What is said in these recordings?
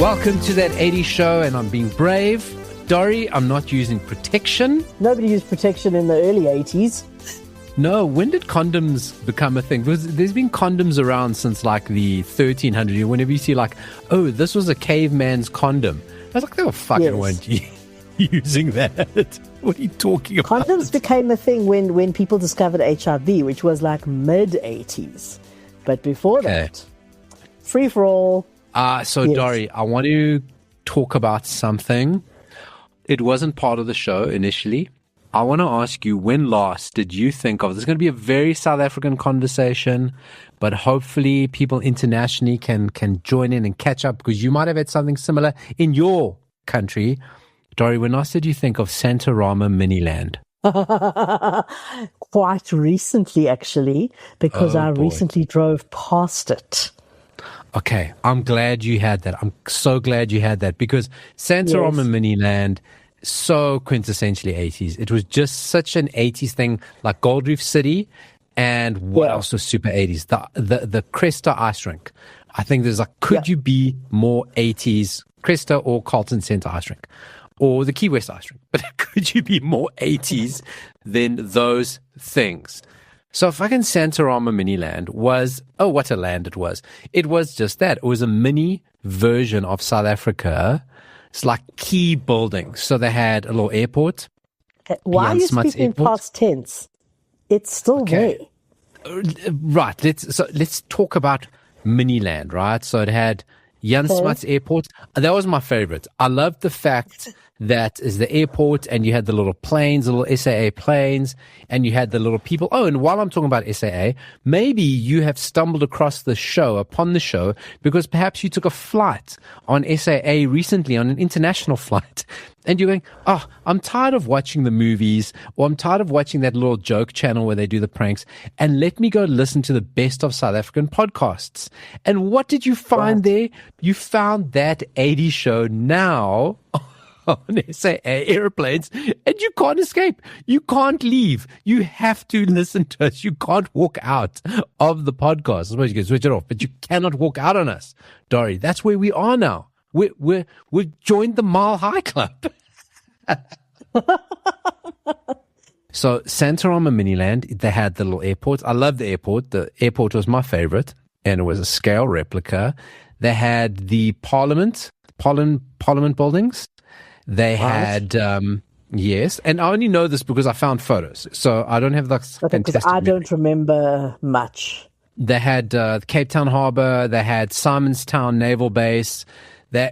Welcome to that 80s show, and I'm being brave. Dory, I'm not using protection. Nobody used protection in the early 80s. No, when did condoms become a thing? There's been condoms around since like the 1300s. Whenever you see like, oh, this was a caveman's condom. I was like, they were fucking weren't using that. What are you talking about? Condoms became a thing when people discovered HIV, which was like mid-80s. But before that, free for all. Dory, I want to talk about something. It wasn't part of the show initially. I want to ask you, when last did you think of, this is going to be a very South African conversation, but hopefully people internationally can join in and catch up, because you might have had something similar in your country. Dory, when last did you think of Santarama Miniland? Quite recently, actually, because I recently drove past it. Okay, I'm glad you had that. I'm so glad you had that, because Santarama Miniland, so quintessentially 80s. It was just such an 80s thing, like Gold Reef City, and what else was super 80s? The Cresta ice rink. I think there's like, could you be more 80s? Cresta or Carlton Centre ice rink, or the Key West ice rink. But could you be more 80s than those things? So fucking Santarama Miniland was, oh, what a land it was. It was just that. It was a mini version of South Africa. It's like key buildings. So they had a little airport. Okay. Why are you speaking in past tense? It's still there. Right. Let's talk about Miniland, right? So it had Jan Smuts Airport. That was my favorite. I loved the fact that is the airport, and you had the little planes, the little SAA planes, and you had the little people. Oh, and while I'm talking about SAA, maybe you have stumbled upon the show, because perhaps you took a flight on SAA recently, on an international flight, and you're going, oh, I'm tired of watching the movies, or I'm tired of watching that little joke channel where they do the pranks, and let me go listen to the best of South African podcasts. And what did you find there? You found that 80s show now on SAA airplanes, and you can't escape. You can't leave. You have to listen to us. You can't walk out of the podcast. I suppose you can switch it off, but you cannot walk out on us, Dory. That's where we are now. We've joined the Mile High Club. So Santarama Miniland, they had the little airport. I love the airport. The airport was my favorite, and it was a scale replica. They had the Parliament buildings. They had, yes, and I only know this because I found photos, so I don't have that fantastic I don't remember much. They had Cape Town Harbour, they had Simonstown Naval Base,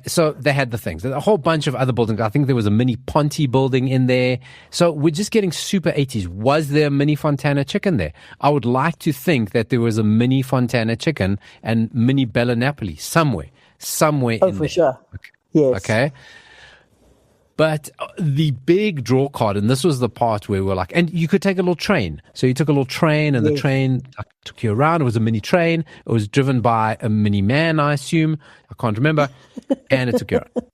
so they had the things. A whole bunch of other buildings. I think there was a mini Ponte building in there. So we're just getting super 80s. Was there a mini Fontana chicken there? I would like to think that there was a mini Fontana chicken and mini Bella Napoli somewhere in there. Oh, for sure. Okay. Yes. Okay. But the big draw card, and this was the part where we're like, and you could take a little train. So you took a little train, and the train took you around. It was a mini train. It was driven by a mini man, I assume. I can't remember. And it took you around.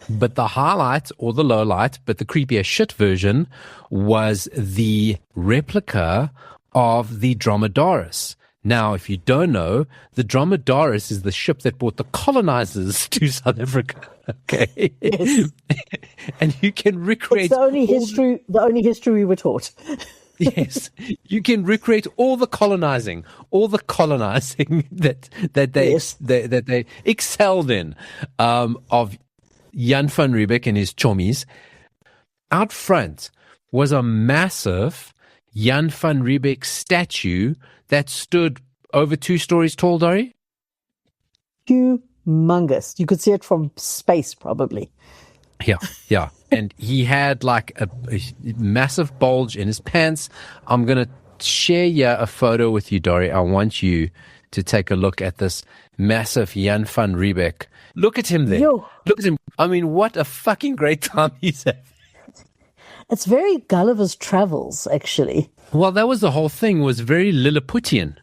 But the highlight, or the low light, but the creepy as shit version, was the replica of the Dromedaris. Now, if you don't know, the Dromedaris is the ship that brought the colonizers to South Africa. Okay. Yes. And you can recreate the only history we were taught. Yes. You can recreate all the colonizing that they excelled in, of Jan van Riebeeck and his chommies. Out front was a massive Jan van Riebeeck statue that stood over 2 stories tall, Dory? Humongous. You could see it from space, probably. Yeah. And he had like a massive bulge in his pants. I'm going to share a photo with you, Dory. I want you to take a look at this massive Jan van Riebeeck. Look at him there. Look at him. I mean, what a fucking great time he's having. It's very Gulliver's Travels, actually. Well, that was the whole thing, was very Lilliputian.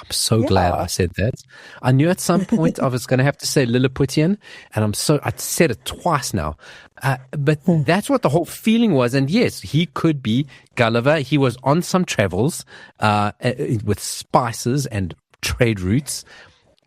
I'm so glad I said that. I knew at some point I was going to have to say Lilliputian, and I'd said it twice now. But that's what the whole feeling was. And yes, he could be Gulliver. He was on some travels with spices and trade routes.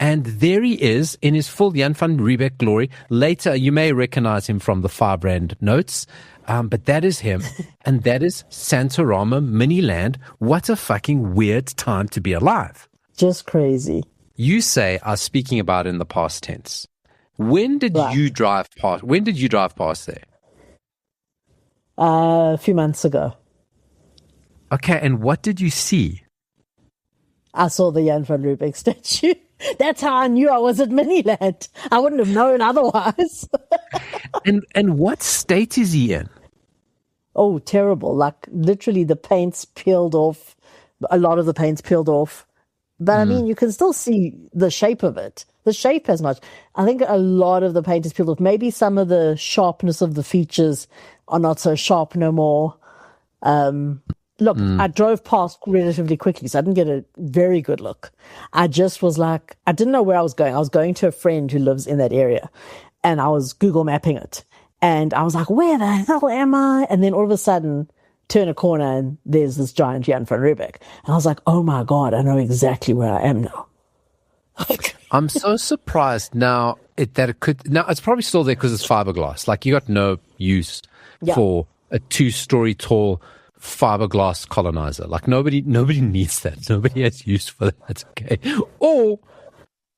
And there he is in his full Jan van Riebeeck glory. Later, you may recognize him from the Firebrand notes, but that is him. And that is Santarama Miniland. What a fucking weird time to be alive. Just crazy. You say, I was speaking about in the past tense. When did you drive past? When did you drive past there? A few months ago. Okay, and what did you see? I saw the Jan van Riebeeck statue. That's how I knew I was at Miniland. I wouldn't have known otherwise. and what state is he in? Oh, terrible. Like, literally the paint's peeled off. A lot of the paint's peeled off. But, I mean, you can still see the shape of it. The shape has much. I think a lot of the paint is peeled off. Maybe some of the sharpness of the features are not so sharp no more. Look, I drove past relatively quickly, so I didn't get a very good look. I just was like, I didn't know where I was going. I was going to a friend who lives in that area, and I was Google mapping it. And I was like, where the hell am I? And then all of a sudden, turn a corner, and there's this giant Jan van Riebeeck. And I was like, oh my God, I know exactly where I am now. I'm so surprised now that it could. Now, it's probably still there because it's fiberglass. Like, you got no use for a 2-story tall fiberglass colonizer. Like, nobody needs that. Nobody has use for that. That's okay. Or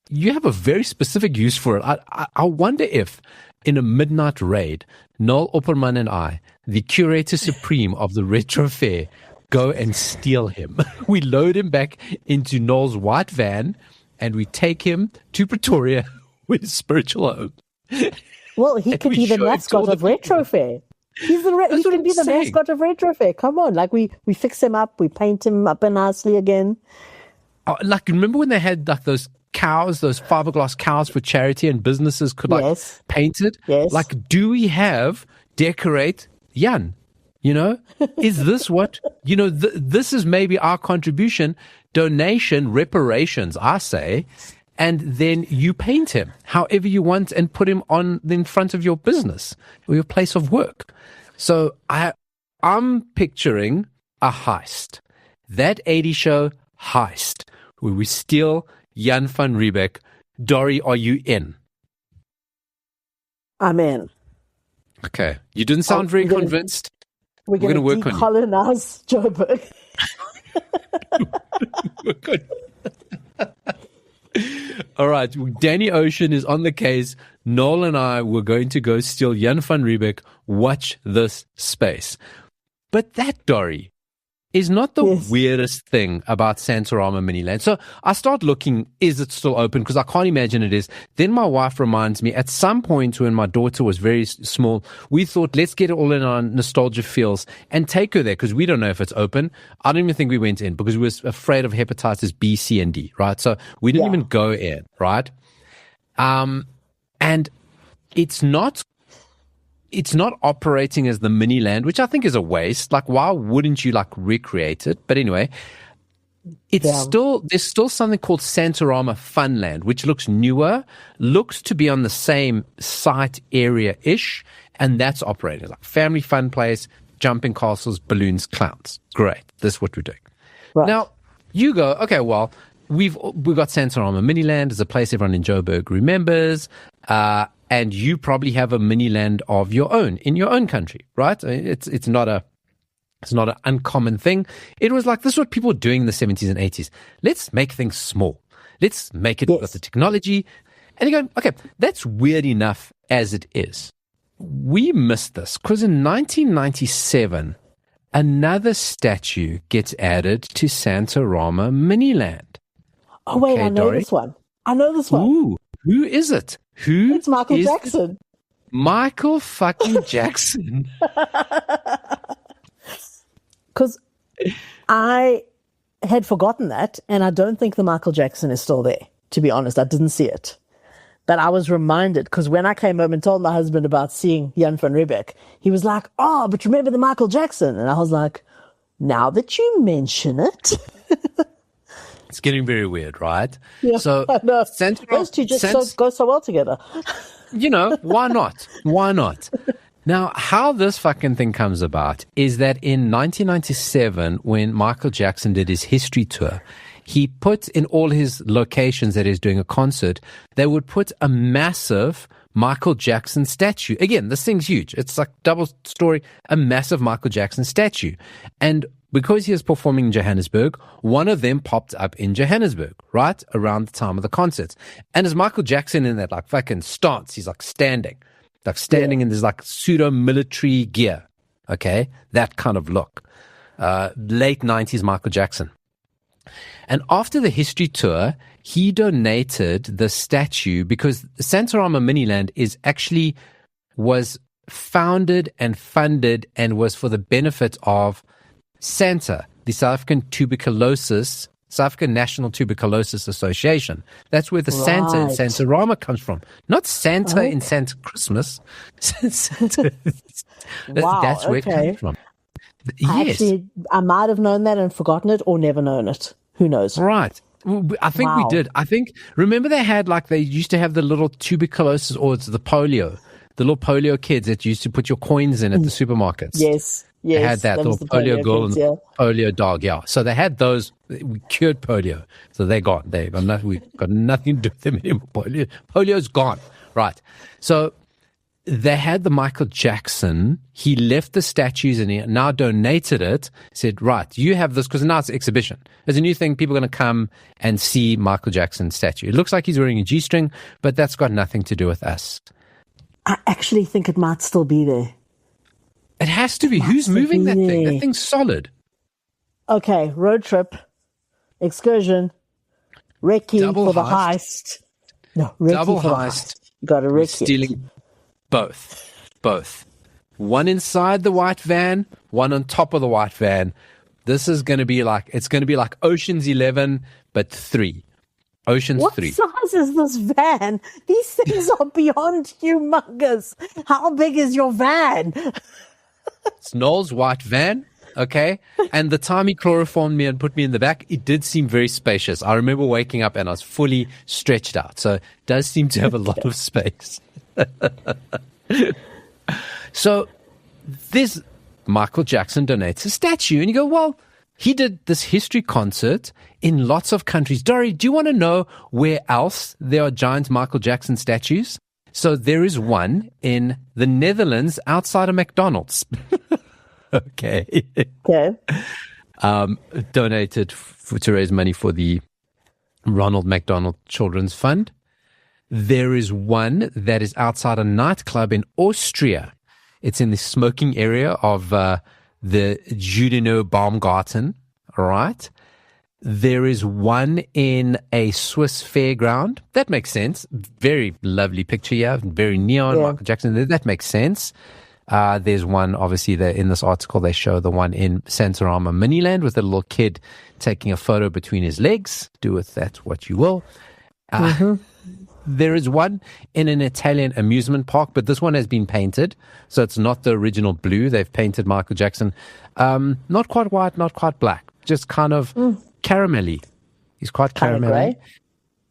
you have a very specific use for it. I wonder if in a midnight raid, Noel Opperman and I, the curator supreme of the Retro Fair, go and steal him. We load him back into Noel's white van and we take him to Pretoria with his spiritual home. Well, he could be the mascot of Retro Fair. He can be the mascot of Retro Fair. Come on, like we fix him up, we paint him up nicely again. Like, remember when they had like those cows, those fiberglass cows for charity, and businesses could like paint it? Yes. Like, do we have decorate Jan? You know, is this what, you know, this is maybe our contribution, donation, reparations, I say, and then you paint him however you want and put him on in front of your business or your place of work. So I'm picturing a heist. That 80 show Heist, where we steal Jan van Riebeeck. Dory, are you in? I'm in. Okay. You didn't sound very convinced. We're going to work on decolonize Joburg. All right. Danny Ocean is on the case. Noel and I were going to go steal Jan van Riebeeck. Watch this space. But that, Dory, is not the weirdest thing about Santarama Miniland. So I start looking, is it still open? Because I can't imagine it is. Then my wife reminds me, at some point when my daughter was very small, we thought, let's get it all in our nostalgia feels and take her there, because we don't know if it's open. I don't even think we went in because we were afraid of hepatitis B, C, and D, right? So we didn't even go in, right? And it's not operating as the Miniland, which I think is a waste. Like, why wouldn't you like recreate it? But anyway, there's still something called Santarama Funland, which looks newer, looks to be on the same site area-ish, and that's operating like family fun place, jumping castles, balloons, clowns. Great. This is what we're doing. Right. Now, you go, okay, well, we've got Santarama Miniland as a place everyone in Joburg remembers, and you probably have a Miniland of your own in your own country, right? It's not an uncommon thing. It was like, this is what people were doing in the 70s and 80s. Let's make things small. Let's make it with the technology. And you go, okay, that's weird enough as it is. We missed this because in 1997, another statue gets added to Santarama Miniland. Oh, wait, okay, I know this one. Ooh, who is it? It's Michael Jackson. Michael fucking Jackson. Because I had forgotten that, and I don't think the Michael Jackson is still there, to be honest. I didn't see it. But I was reminded, because when I came home and told my husband about seeing Jan van Riebeeck, he was like, oh, but remember the Michael Jackson? And I was like, now that you mention it... It's getting very weird, right? Yeah, so those two just go so well together. You know, why not? Why not? Now, how this fucking thing comes about is that in 1997, when Michael Jackson did his history tour, he put in all his locations that he's doing a concert, they would put a massive Michael Jackson statue. Again, this thing's huge. It's like double story, a massive Michael Jackson statue. And because he was performing in Johannesburg, one of them popped up in Johannesburg, right around the time of the concerts. And as Michael Jackson in that like fucking stance, he's like standing in this like pseudo military gear. Okay. That kind of look. Late 90s Michael Jackson. And after the history tour, he donated the statue because Santarama Miniland was founded and funded and was for the benefit of SANTA, the South African National Tuberculosis Association. That's where the Santa in Santarama comes from. Not Santa in Santa Christmas. That's where it comes from. Yes. I might have known that and forgotten it or never known it. Who knows? Right. I think we did. Remember they used to have the little tuberculosis, or it's the little polio kids that used to put your coins in at the supermarkets. Yes. They had that little polio girl and polio dog. Yeah. So they had those. We cured polio. So we've got nothing to do with them anymore. Polio's gone. Right. So they had the Michael Jackson. He left the statues and he now donated it. Said, right, you have this because now it's an exhibition. There's a new thing. People are going to come and see Michael Jackson's statue. It looks like he's wearing a G-string, but that's got nothing to do with us. I actually think it might still be there. It has to be. Who's moving that thing? That thing's solid. Okay, road trip, excursion, recce for the heist. No, recce double for heist. You got a recce. Stealing both. One inside the white van, one on top of the white van. This is going to be like Ocean's 11, but 3. Ocean's 3. What size is this van? These things are beyond humongous. How big is your van? It's Noel's white van, okay? And the time he chloroformed me and put me in the back, it did seem very spacious. I remember waking up and I was fully stretched out. So it does seem to have a lot of space. So this Michael Jackson donates a statue, and you go, well, he did this history concert in lots of countries. Dory, do you want to know where else there are giant Michael Jackson statues? So there is one in the Netherlands outside of McDonald's. Okay. Donated to raise money for the Ronald McDonald Children's Fund. There is one that is outside a nightclub in Austria. It's in the smoking area of the Judenau Baumgarten, all right? There is one in a Swiss fairground. That makes sense. Very lovely picture here. Very neon, Michael Jackson. That makes sense. There's one, obviously, in this article, they show the one in Santarama Miniland with a little kid taking a photo between his legs. Do with that what you will. There is one in an Italian amusement park, but this one has been painted, so it's not the original blue. They've painted Michael Jackson. Not quite white, not quite black, just kind of caramelly. He's quite caramelly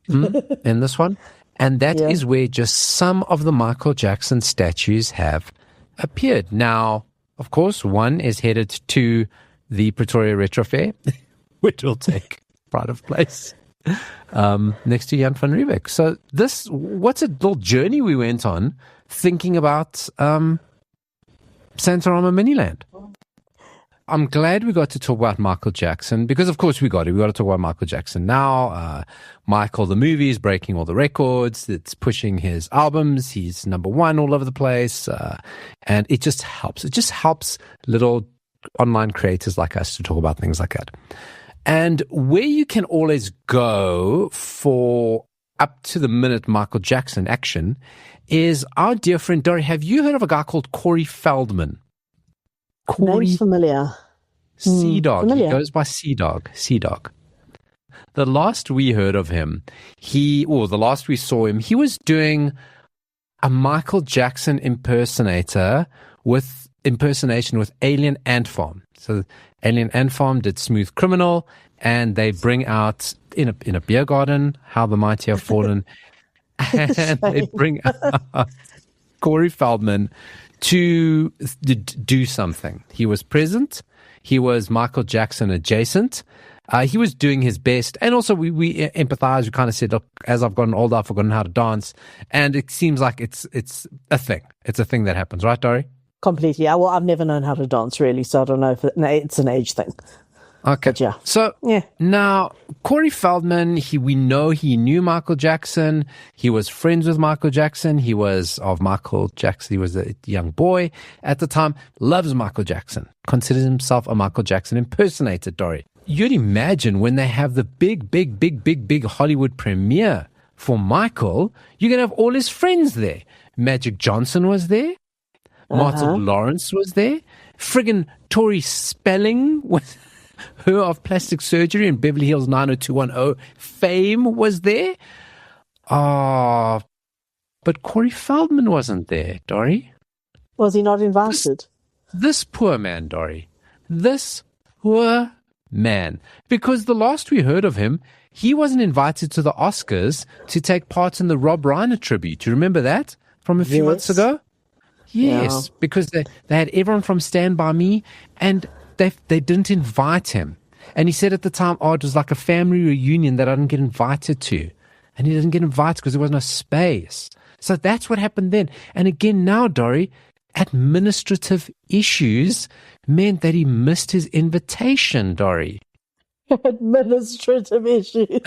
in this one. And that is where just some of the Michael Jackson statues have appeared. Now, of course, one is headed to the Pretoria Retro Fair, which will take pride of place. Next to Jan van Riebeeck. So what's a little journey we went on thinking about Santarama Miniland. I'm glad we got to talk about Michael Jackson because, of course, we got to talk about Michael Jackson now. Michael, the movie, is breaking all the records. It's pushing his albums. He's number one all over the place. And it just helps. It just helps little online creators like us to talk about things like that. And where you can always go for up to the minute Michael Jackson action is our dear friend Dory. Have you heard of a guy called Corey Feldman? Name's familiar. Sea Dog. He goes by Sea Dog. Sea Dog. The last we heard of him, the last we saw him, he was doing a Michael Jackson impersonation with Alien Ant Farm. So Alien Ant Farm did Smooth Criminal, and they bring out in a beer garden, How the Mighty Have Fallen, and they bring out Corey Feldman to do something. He was present. He was Michael Jackson adjacent. He was doing his best. And also we empathize. We kind of said, look, as I've gotten older, I've forgotten how to dance. And it seems like it's a thing. It's a thing that happens. Right, Dori? Completely. Well, I've never known how to dance, really, so I don't know if it's an age thing. Okay. But yeah. So now, Corey Feldman, we know he knew Michael Jackson. He was friends with Michael Jackson. He was of Michael Jackson. He was a young boy at the time. Loves Michael Jackson. Considers himself a Michael Jackson impersonator, Dori. You'd imagine when they have the big Hollywood premiere for Michael, you're going to have all his friends there. Magic Johnson was there. Martin Lawrence was there. Friggin' Tori Spelling was... her of plastic surgery in Beverly Hills 90210 fame was there. But Corey Feldman wasn't there, Dori. Was he not invited? This poor man, Dori. This poor man. Because the last we heard of him, he wasn't invited to the Oscars to take part in the Rob Reiner tribute. Do you remember that from a few months ago? Yes, because they had everyone from Stand By Me, and they didn't invite him. And he said at the time, it was like a family reunion that I didn't get invited to. And he didn't get invited because there was no space. So that's what happened then. And again now, Dori, administrative issues meant that he missed his invitation, Dori. Administrative issues.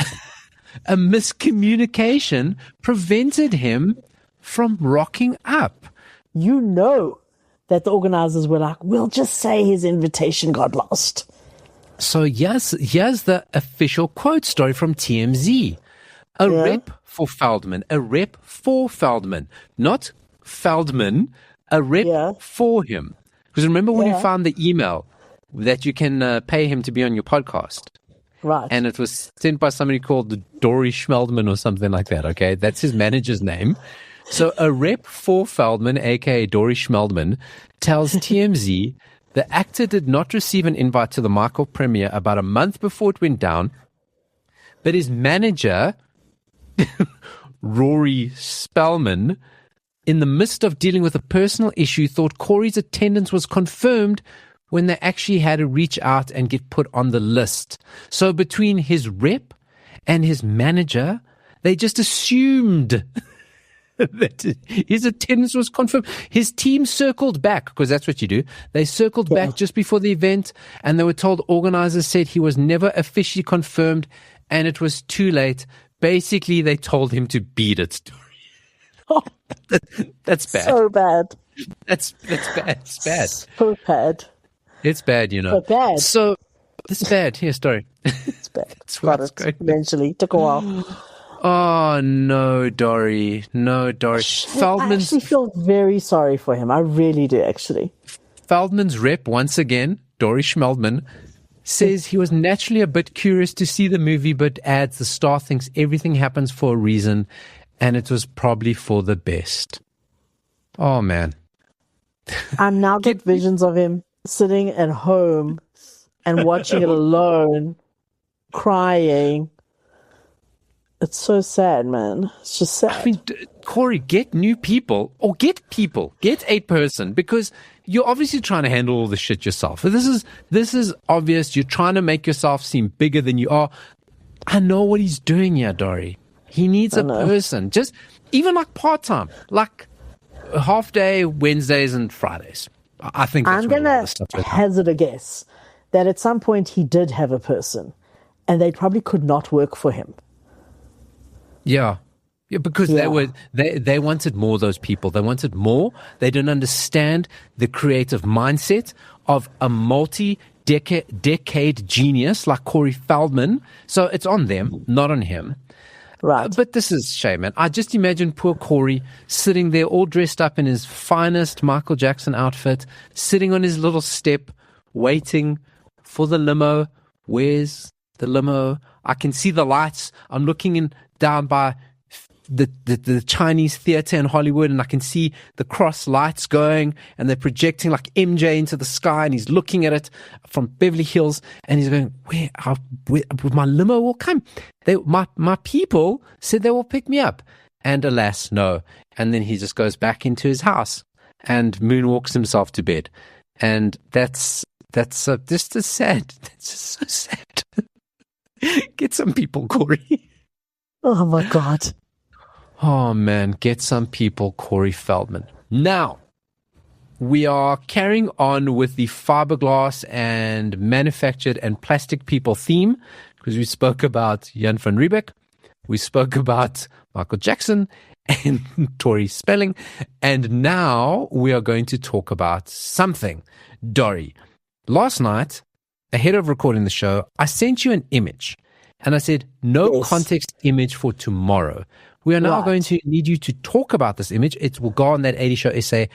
A miscommunication prevented him from rocking up. You know that the organizers were like, we'll just say his invitation got lost. So here's the official quote story from TMZ. A rep for Feldman, not Feldman, a rep for him. Because remember when you found the email that you can pay him to be on your podcast? Right. And it was sent by somebody called Dory Schmeldman or something like that, okay? That's his manager's name. So a rep for Feldman, a.k.a. Dory Schmeldman, tells TMZ the actor did not receive an invite to the Michael premiere about a month before it went down, but his manager, Rory Spellman, in the midst of dealing with a personal issue, thought Corey's attendance was confirmed when they actually had to reach out and get put on the list. So between his rep and his manager, they just assumed that his attendance was confirmed. His team circled back, because that's what you do. They circled back just before the event, and they were told organizers said he was never officially confirmed, and it was too late. Basically, they told him to beat it. That's bad. So bad. That's bad. It's bad. So bad. It's bad, you know. So bad. So, it's bad. Here, story. It's bad. Got it. Eventually. Took a while. Oh, no, Dory. No, Dory. I actually feel very sorry for him. I really do, actually. Feldman's rep, once again, Dory Schmeldman, says he was naturally a bit curious to see the movie, but adds the star thinks everything happens for a reason, and it was probably for the best. Oh, man. I now get visions of him sitting at home and watching it alone, crying. It's so sad, man. It's just sad. I mean, Corey, get new people, or get a person, because you're obviously trying to handle all the shit yourself. This is obvious. You're trying to make yourself seem bigger than you are. I know what he's doing here, Dory. He needs a person, just even like part-time, like half day, Wednesdays and Fridays. I think that's I'm going to hazard a guess that at some point he did have a person and they probably could not work for him. Yeah, because they wanted more, those people. They wanted more. They didn't understand the creative mindset of a multi-decade genius like Corey Feldman. So it's on them, not on him. Right. But this is shame, man. I just imagine poor Corey sitting there all dressed up in his finest Michael Jackson outfit, sitting on his little step, waiting for the limo. Where's the limo? I can see the lights. I'm looking down by the Chinese theater in Hollywood, and I can see the cross lights going, and they're projecting like MJ into the sky, and he's looking at it from Beverly Hills, and he's going, where my limo will come? My people said they will pick me up, and alas, no. And then he just goes back into his house and moonwalks himself to bed, and that's just sad. That's just so sad. Get some people, Corey. Oh my God. Oh man, get some people, Corey Feldman. Now, we are carrying on with the fiberglass and manufactured and plastic people theme because we spoke about Jan van Riebeeck, we spoke about Michael Jackson and Tori Spelling, and now we are going to talk about something. Dory, last night, ahead of recording the show, I sent you an image and I said, no context image for tomorrow. We are now going to need you to talk about this image. It will go on that 80 Show essay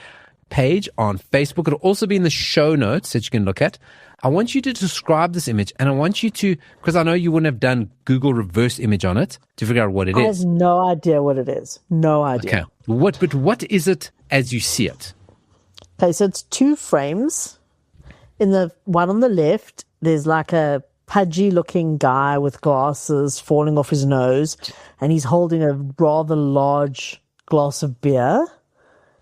page on Facebook. It'll also be in the show notes that you can look at. I want you to describe this image, and I want you to, because I know you wouldn't have done Google reverse image on it to figure out what it is. I have no idea what it is. No idea. Okay. But what is it as you see it? Okay, so it's two frames. In the one on the left, there's like a pudgy-looking guy with glasses falling off his nose, and he's holding a rather large glass of beer.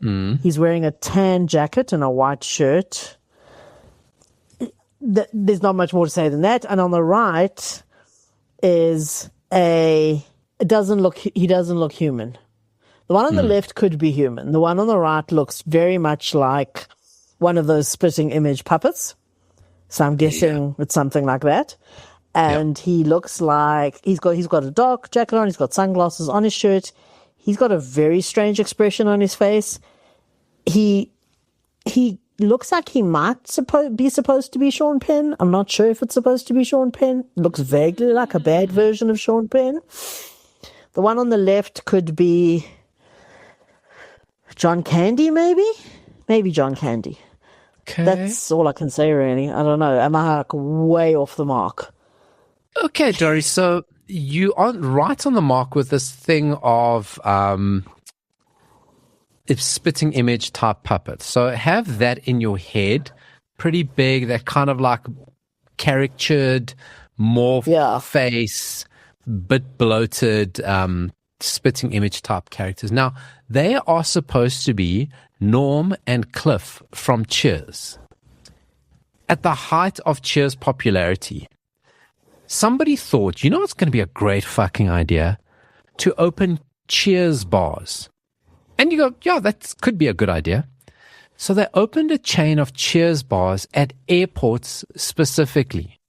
He's wearing a tan jacket and a white shirt. There's not much more to say than that. And on the right is he doesn't look human. The one on the left could be human. The one on the right looks very much like one of those spitting image puppets. So I'm guessing it's something like that. And he looks like he's got a dark jacket on, he's got sunglasses on his shirt. He's got a very strange expression on his face. He looks like he might be supposed to be Sean Penn. I'm not sure if it's supposed to be Sean Penn. Looks vaguely like a bad version of Sean Penn. The one on the left could be John Candy, maybe? Maybe John Candy. Okay. That's all I can say, really. I don't know. Am I like way off the mark? Okay, Dory. So you aren't right on the mark with this thing of it's spitting image type puppet. So have that in your head, pretty big, that kind of like caricatured, morph face, bit bloated, spitting image type characters. Now, they are supposed to be Norm and Cliff from Cheers. At the height of Cheers' popularity, somebody thought, you know what's going to be a great fucking idea? To open Cheers bars. And you go, yeah, that could be a good idea. So they opened a chain of Cheers bars at airports specifically.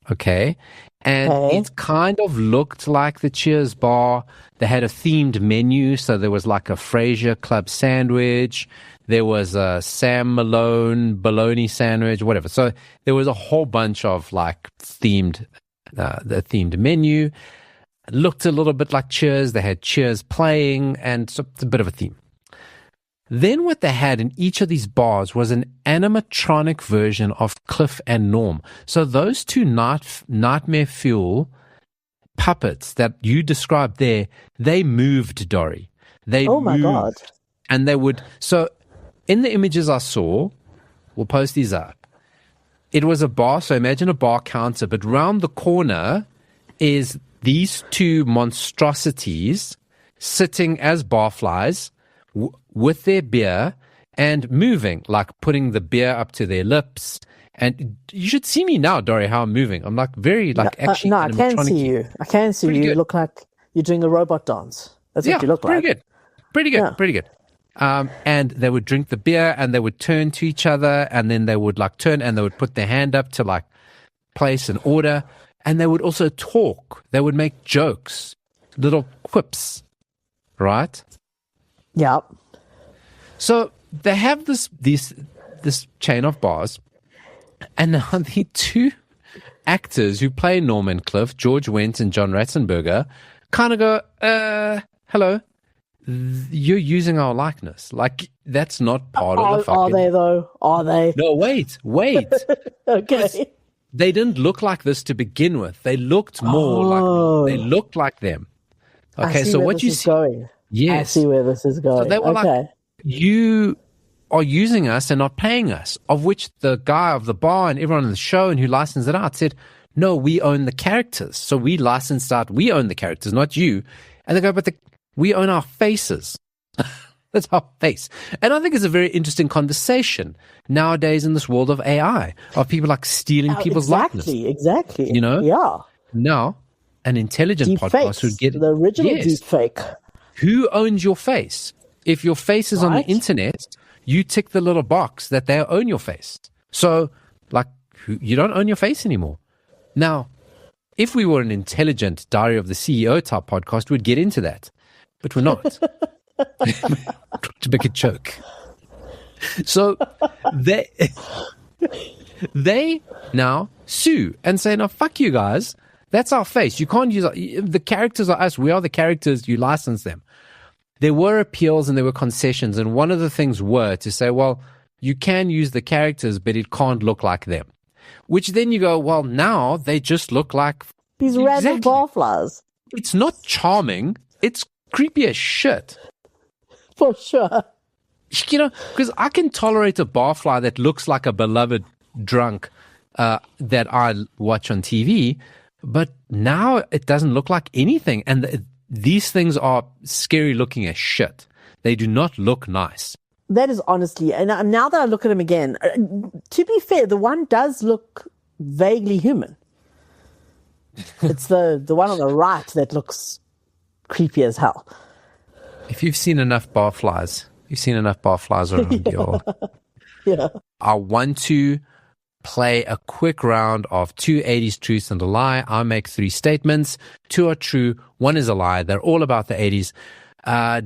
Okay? And it kind of looked like the Cheers bar. They had a themed menu. So there was like a Fraser Club sandwich. There was a Sam Malone bologna sandwich, whatever. So there was a whole bunch of like the themed menu. It looked a little bit like Cheers. They had Cheers playing, and so it's a bit of a theme. Then what they had in each of these bars was an animatronic version of Cliff and Norm. So those two Nightmare Fuel puppets that you described there, they moved, Dory. They moved. My God. And they would, so in the images I saw, we'll post these up. It was a bar, so imagine a bar counter, but round the corner is these two monstrosities sitting as barflies with their beer and moving, like putting the beer up to their lips. And you should see me now, Dory, how I'm moving. I'm like very like actually. No, I can see you. I can see you. Good. You look like you're doing a robot dance. That's what you look like. Pretty good. And they would drink the beer and they would turn to each other and then they would like turn and they would put their hand up to like place an order. And they would also talk. They would make jokes, little quips, right? Yep. So they have this chain of bars, and now the two actors who play Norman Cliff, George Wendt and John Ratzenberger, kind of go, hello, you're using our likeness. Like, that's not part of the fucking... Are they, though? Are they? No, wait. Okay. They didn't look like this to begin with. They looked more like they looked like them. Okay, so what you see, going. Yes, I see where this is going. So they were like, you are using us and not paying us. Of which the guy of the bar and everyone in the show and who licensed it out said, no, we own the characters. So we licensed out. We own the characters, not you. And they go, but we own our faces. That's our face. And I think it's a very interesting conversation nowadays in this world of AI, of people like stealing people's likeness. Exactly. You know? Yeah. Now, an intelligent Deep podcast fakes, would get the original Yes. deep fake. Who owns your face? If your face is on the Right. internet, you tick the little box that they own your face. So, like, you don't own your face anymore. Now, if we were an intelligent Diary of the CEO type podcast, we'd get into that. But we're not. To make a joke. So, they now sue and say, no, fuck you guys. That's our face. You can't use the characters are us. We are the characters. You license them. There were appeals and there were concessions. And one of the things were to say, well, you can use the characters, but it can't look like them. Which then you go, well, now they just look like These random barflies. It's not charming. It's creepy as shit. For sure. You know, because I can tolerate a barfly that looks like a beloved drunk that I watch on TV, but now it doesn't look like anything. And these things are scary looking as shit. They do not look nice. That is honestly, and now that I look at him again, to be fair, the one does look vaguely human. It's the one on the right that looks creepy as hell. If you've seen enough barflies, around your... Yeah. I want to play a quick round of 2 80s truths and a lie. I make 3 statements. 2 are true. 1 is a lie. They're all about the 80s.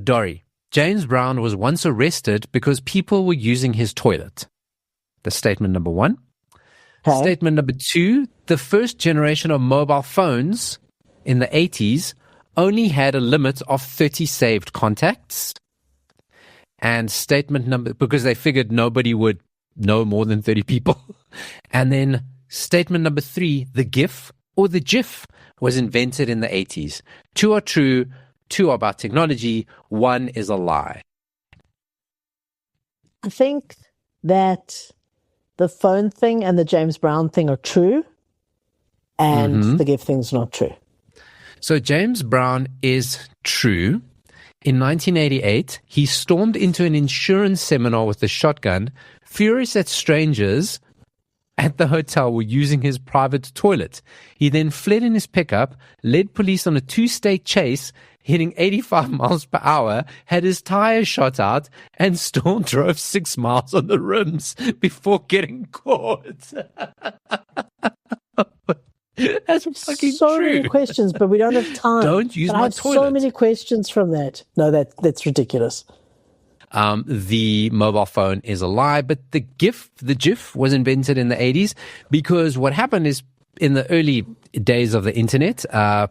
Dory, James Brown was once arrested because people were using his toilet. That's statement number 1. Okay. Statement number 2, the first generation of mobile phones in the 80s only had a limit of 30 saved contacts. And statement number, because they figured nobody would know more than 30 people. And then statement number 3, the GIF or the GIF was invented in the 80s. 2 are true, 2 are about technology, 1 is a lie. I think that the phone thing and the James Brown thing are true, and the gift thing's not true. So James Brown is true. In 1988, he stormed into an insurance seminar with a shotgun, furious that strangers at the hotel were using his private toilet. He then fled in his pickup, led police on a 2-state chase, hitting 85 miles per hour, had his tires shot out, and still drove 6 miles on the rims before getting caught. That's fucking so true. many questions, but we don't have time. Don't use but my I have toilet. so many questions from that. No, that's ridiculous. The mobile phone is a lie, but the GIF was invented in the 80s because what happened is in the early days of the internet,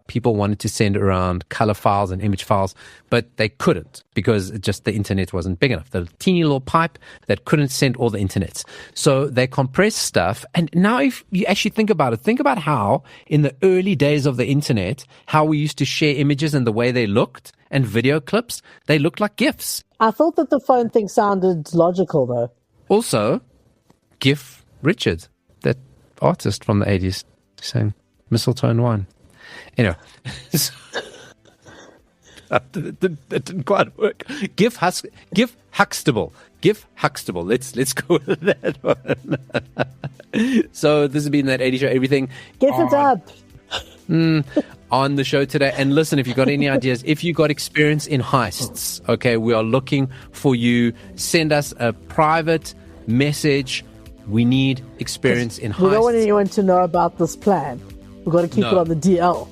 people wanted to send around color files and image files, but they couldn't because the internet wasn't big enough. The teeny little pipe that couldn't send all the internets. So they compressed stuff. And now if you actually think about how in the early days of the internet, how we used to share images and the way they looked and video clips, they looked like GIFs. I thought that the phone thing sounded logical, though. Also, GIF Richard, that artist from the 80s, saying mistletoe and wine. Anyway, that didn't quite work. GIF Huxtable. Let's go with that one. So this has been that 80s show. Everything. Give it up. On the show today. And listen, if you got any ideas, if you got experience in heists, okay, we are looking for you. Send us a private message. We need experience in heists. We don't want anyone to know about this plan. We've got to keep it on the DL.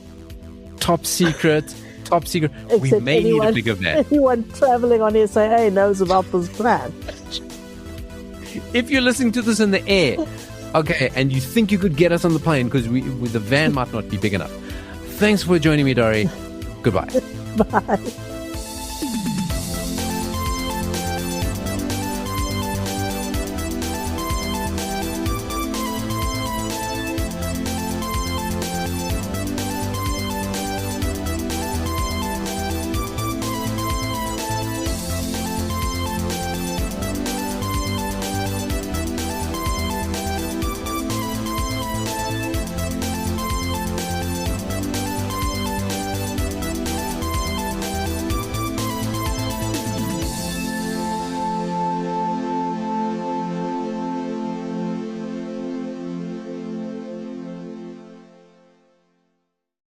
Top secret. We Except may need a bigger van. Anyone traveling on SAA knows about this plan. If you're listening to this in the air, okay, and you think you could get us on the plane because the van might not be big enough. Thanks for joining me, Dory. Goodbye. Bye.